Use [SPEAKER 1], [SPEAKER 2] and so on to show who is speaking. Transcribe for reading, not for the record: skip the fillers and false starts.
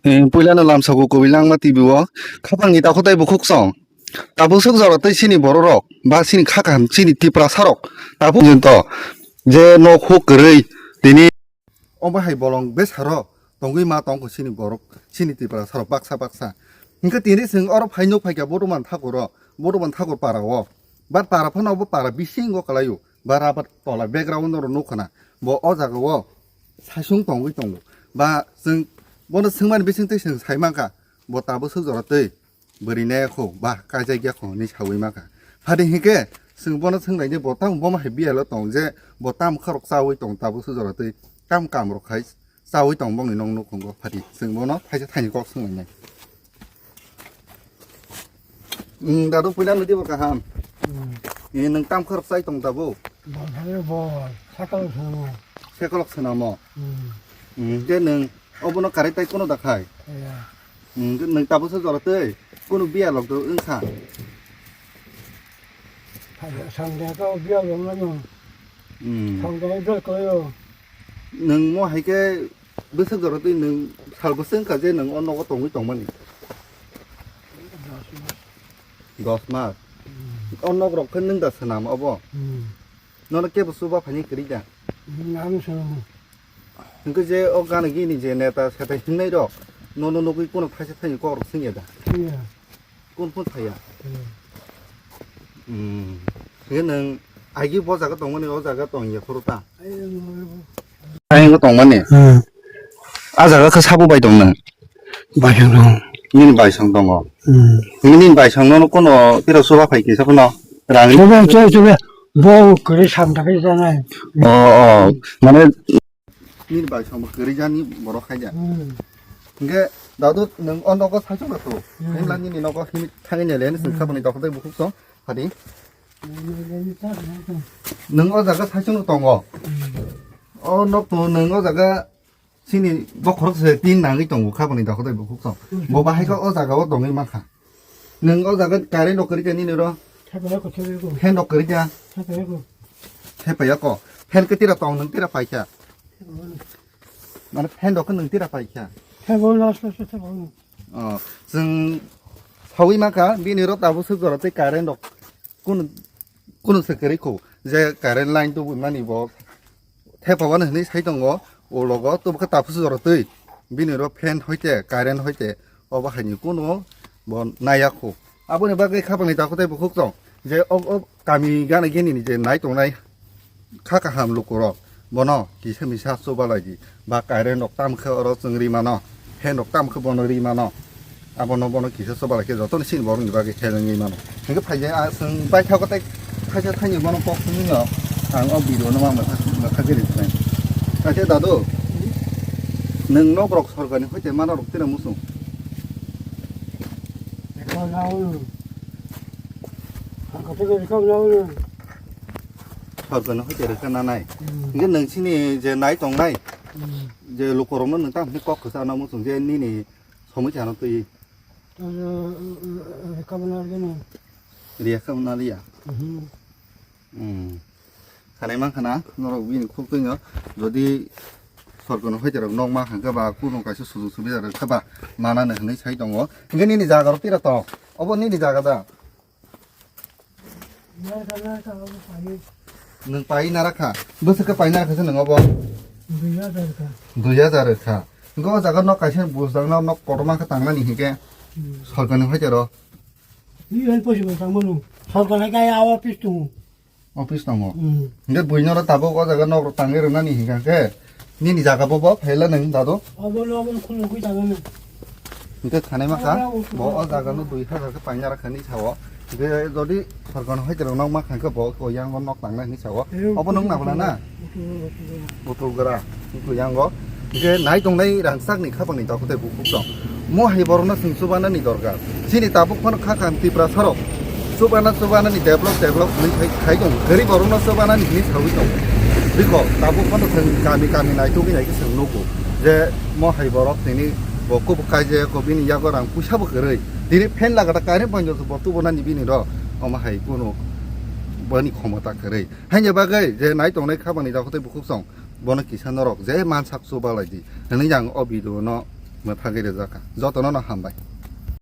[SPEAKER 1] Puilano lam sago ko bilang mati biwa kapang ni tako tay bukuk song tabu sok jaro tay sini borok ba sini khakam sini tipra sarok tabu jento je no khok rei tini oba hai bolong besaro tongui ma tong ko sini borok sini tipra sarok baksa hingga tini sing oro phainok phaika bodoman thakor parawo bat para phano bo para bisingo kalayo barabat tola background ro nokana bo o jaga wo sasung tongui tongo ba जों बनो सोंमान बेसिं तैसों साइमाखा ब ताबो सोजरतै बोरैनायखौ बा का जायगाखौ नि सावै माखा फादे हिके जों बनो सोंनायनि बताम बमा हे बियाल दं जे बताम खरक सावै दं ताबो सोजरतै काम रखाय सावै दं बंनि नं नखंगो फादि जों बनो थाइसे थाइनै कक सोंनाय दादो फैला नदि बका हाम नों ताम खरक साइ दं ताबो सेकलक सोनामो जे नों 어버너 가래따이 끊어 다카이. 능 따부서 저렇대. 끊어 비야럭도 응사.
[SPEAKER 2] 상대가 비야럭은 상대가 될 거요.
[SPEAKER 1] 능뭐 하게 무슨 저렇대 능 살버선까지 능 언어가 동이 동만이. 도스마. 언어로 끊는다 스남 어버. 너는 깨부 수바 파니 그리자.
[SPEAKER 2] 남서
[SPEAKER 1] 그 제 어가는 기니 이제 내가 세다 힘내려 너는 놓고 있고는 다시 타니 거로 승이다. 꾼뿐 타야. 그게는 아기 보자가 동원에 오자가 동이야 그렇다. 아이고 동원에. 아자가 그 사부바이 동는.
[SPEAKER 2] 마형동.
[SPEAKER 1] 닌 바이성동어. 닌 바이성노는 꼬노 비로 수바 파이기 서구나. 랑이.
[SPEAKER 2] 저게 뭐 그래 상당하잖아요.
[SPEAKER 1] 만에 니 바이성 뭐 그리자니 뭐로 하냐. 그게 나도 능 언어가 사정났어. 난 니니 너가 힘이 당연히 레는 카본이 더 근데 뭐 혹서 하디. 능 어자가 사정을 동어. 너도 능 어자가 신이 뭐 그렇게 뛴 나기 동고 카본이 더 근데 뭐 혹서 뭐 바해가 어자가 어 동이 막하. 능 어자가 가래 놓 그리자 니네로
[SPEAKER 2] 해보고
[SPEAKER 1] 해 놓 그리자. 해봐야고 해 끝이라 동능 띠라 파이차. 나는 팬도 끊는 띠라 파이차.
[SPEAKER 2] 해보려서
[SPEAKER 1] ซึ่ง 사위마가 미니로 따부 쓰거라 때 가렌도 꾸는 스크리코 이제 가렌 라인도 보면 이거 태파와는 흔히 사이던 거 올라가 또 그 따부 쓰거라 때 미니로 팬 할때 가렌 할때 어바 하니 꾸노 뭐 나야코 아버네 바게 카방에 따고 때 걱정 이제 감이가 나긴 이제 나이 동나이 카카함 로코로 뭐너 기세미사 소발라지 바 가렌 옥담 커로 증리마너 팬옥 땀 그번호 리마노 아버노 기서 써봐라게 어떤 신 모르는 이바게 개는 리마노 그러니까 파이제 아승 바이 타고 때 타자 타니 뭐는 꼭 쓰는요 안 어비로는 막 하게 됐네 사실 나도 능노 브록 설거니 할 때만 하러 때는 무슨
[SPEAKER 2] 내가 나오는 갑자기 나오는
[SPEAKER 1] 설거니 할 때를 끝나나이 이게 능신이 이제 나이 동나이 이제 로코로는 능땅 꼭 그사 너무 이제 니니 소문이 안 왔더니
[SPEAKER 2] 가만하게는
[SPEAKER 1] 리액션 나리야 가래만 하나 너로 위는 콕등요 যদি 설거는 회자로 농마 한가 봐 꾸노까지 수수비자를 가봐 만화는 흔히 차이 동어 이게 니니 자가로 뛰었다 어버 니니 자가다 능 빠이 나라카 무슨 그 빠이 나라카서 능 어버 두야자르카 그거 자가 너 가신 부상나 너 꼬르마카 당나니 이게 설거는 회자로
[SPEAKER 2] 이 헬퍼시면 장모는 설거니까 아와 피스통
[SPEAKER 1] 오피스 동어 근데 부인으로 다보고 자가 너 당게를 나니 이게 니니 자가 보고 벨라는 나도
[SPEAKER 2] 아버는 콜로 그 당하면
[SPEAKER 1] 근데 가네마카 뭐 자가는 두이하가 그 빠이 나라카니 차워 이게 저리 설거는 회자로 농마 한가 뭐 고양 건 당나니 차워 어버 농 나보나 보통그라 그 양거 이게 나이 동네이 랑싹니 카방니 더 그때 북북성 뭐 해버로나 승수바나니 더가 시니 따북파는 카칸 티브라 서로 수바나니 데벨롭 니 가이동 그리 버로나 수바나니 니 사위동 그리고 따북파는 성 가미 나이 동이 나이 성노고 이제 뭐 해버로 되니 뭐 고부까지 고비니 야거랑 부샤버 그래 니네 팬라가다 까는 번져서 뭐 두번한 이비니로 어마 하이고노 뭐니 고마다 그래 한여 바게 이제 나이 동네 카방니 더 그때 북북성 뭐는 기사너럭 제 만삭 소발라지 너는 양 어비도 너 mo thagire jaka jotono na hambai